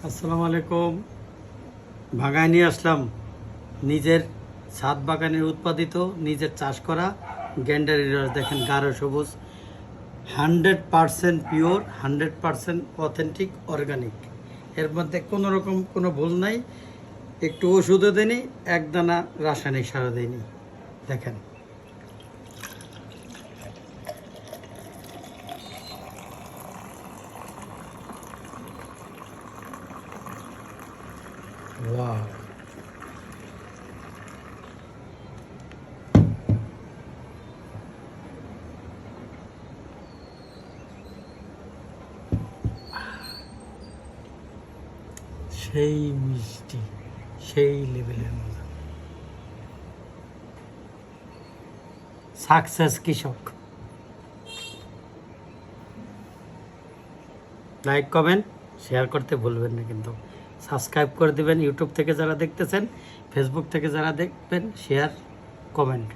আসসালামু আলাইকুম। ভাঙায় নিয়ে আসলাম নিজের ছাদ বাগানের উৎপাদিত নিজের চাষ করা গ্যান্ডারি রস। দেখেন গাঢ় সবুজ, 100% পিওর, 100% অথেন্টিক, অর্গানিক। এর মধ্যে কোনো রকম কোনো ভুল নাই। একটু ওষুধও দেয়নি, এক দানা রাসায়নিক সারও দেয়নি। দেখেন ওয়াও, সেই মিষ্টি, সেই লেভেলের মজা। সাকসেস কৃষক। লাইক কমেন্ট শেয়ার করতে ভুলবেন না, কিন্তু সাবস্ক্রাইব করে দিবেন। ইউটিউব থেকে যারা দেখতেছেন, ফেসবুক থেকে যারা দেখবেন, শেয়ার কমেন্ট।